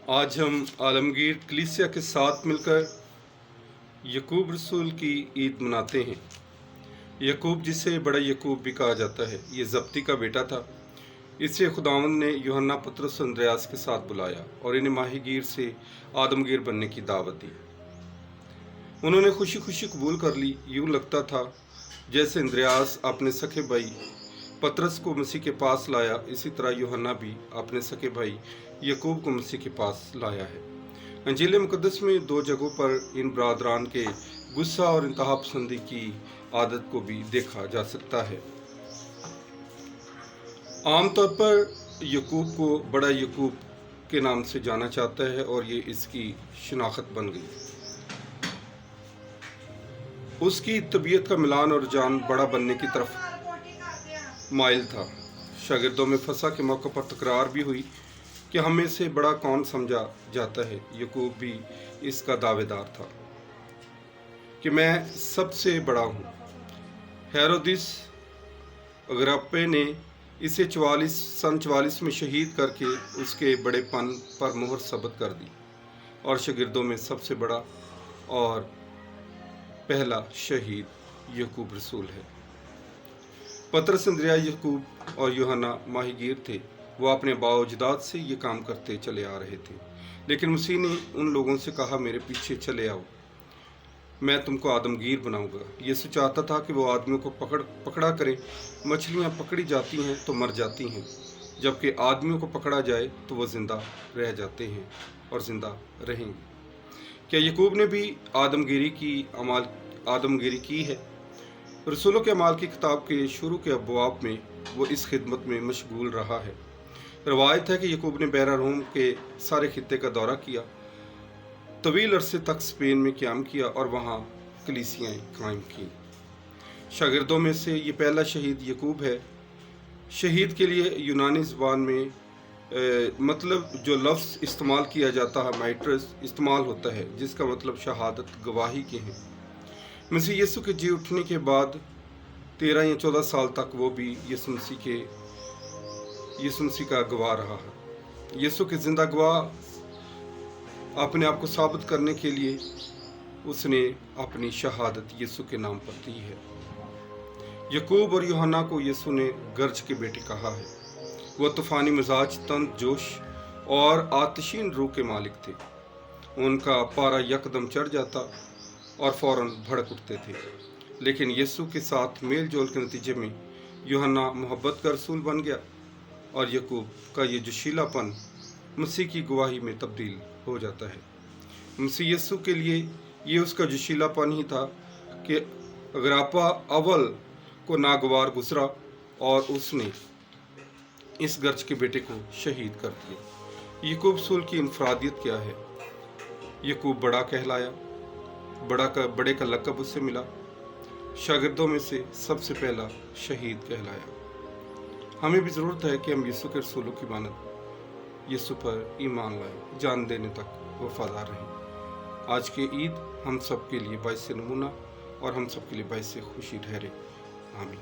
आज हम आलमगीर कलीसिया के साथ मिलकर यकूब रसूल की ईद मनाते हैं। यकूब, जिसे बड़ा यकूब भी कहा जाता है, ये जब्ती का बेटा था। इसे खुदावंद ने यूहन्ना, पतरस और अंद्रयास के साथ बुलाया और इन्हें माहीगीर से आदमगीर बनने की दावत दी। उन्होंने खुशी खुशी कबूल कर ली। यूं लगता था जैसे अंद्रयास अपने सखे भाई पतरस को मसीह के पास लाया, इसी तरह यूहन्ना भी अपने सके भाई यकूब को मसीह के पास लाया है। अंजील मुकद्दस में दो जगहों पर इन बरादरान के गुस्सा और इंतहा पसंदी की आदत को भी देखा जा सकता है। आमतौर पर यकूब को बड़ा यकूब के नाम से जाना जाता है और ये इसकी शनाख्त बन गई। उसकी तबीयत का मिलान और रुझान बड़ा बनने की तरफ माइल था। शागिर्दों में फंसा के मौके पर तकरार भी हुई कि हमें से बड़ा कौन समझा जाता है। यकूब भी इसका दावेदार था कि मैं सबसे बड़ा हूँ। हेरोदिस अग्रिप्पा ने इसे सन 44 में शहीद करके उसके बड़ेपन पर मोहर सबत कर दी और शागिर्दों में सबसे बड़ा और पहला शहीद यकूब रसूल है। पतरस, अंद्रयास, यकूब और यूहन्ना माहीगीर थे। वो अपने बाओजदाद से ये काम करते चले आ रहे थे, लेकिन मसीह ने उन लोगों से कहा, मेरे पीछे चले आओ, मैं तुमको आदमगीर बनाऊंगा। यीशु चाहता था कि वो आदमियों को पकड़ा करें। मछलियां पकड़ी जाती हैं तो मर जाती हैं, जबकि आदमियों को पकड़ा जाए तो वो जिंदा रह जाते हैं और जिंदा रहेंगे। क्या यकूब ने भी आदमगीरी की है? रसूलों के अमाल की किताब के शुरू के अबवाब में वो इस खिदमत में मशगूल रहा है। रवायत है कि यकूब ने बहरा रूम के सारे खित्ते का दौरा किया, तवील अरसे तक स्पेन में क़याम किया और वहाँ कलीसियाएँ कायम की। शागिर्दों में से ये पहला शहीद यकूब है। शहीद के लिए यूनानी ज़बान में मतलब जो लफ्ज़ इस्तेमाल किया जाता है माइट्रस इस्तेमाल होता है, जिसका मतलब शहादत, गवाही के हैं। मसीह यीशु के जी उठने के बाद 13 या 14 साल तक वो भी यीशु मसीह का गवाह रहा है। यीशु के जिंदा गवाह अपने आप को साबित करने के लिए उसने अपनी शहादत यीशु के नाम पर दी है। यकूब और यूहन्ना को यीशु ने गर्ज के बेटे कहा है। वह तूफानी मिजाज, तंद जोश और आतिशीन रूह के मालिक थे। उनका पारा यकदम चढ़ जाता और फौरन भड़क उठते थे, लेकिन यीशु के साथ मेल जोल के नतीजे में यूहन्ना मोहब्बत का रसूल बन गया और यकूब का ये जोशीलापन मसीह की गवाही में तब्दील हो जाता है। मसीह यीशु के लिए ये उसका जोशीलापन ही था कि अग्रिप्पा अव्वल को नागवार गुजरा और उसने इस गर्ज के बेटे को शहीद कर दिया। यकूब रसूल की इनफरादियत क्या है? यकूब बड़ा कहलाया, बड़े का लक़ब उससे मिला। शागिर्दों में से सबसे पहला शहीद कहलाया। हमें भी ज़रूरत है कि हम यीशु के रसूलों की मानद यीशु पर ईमान लाएं, जान देने तक वफादार रहें। आज की ईद हम सब के लिए बाइस नमूना और हम सब के लिए बाइस खुशी ठहरे। आमीन।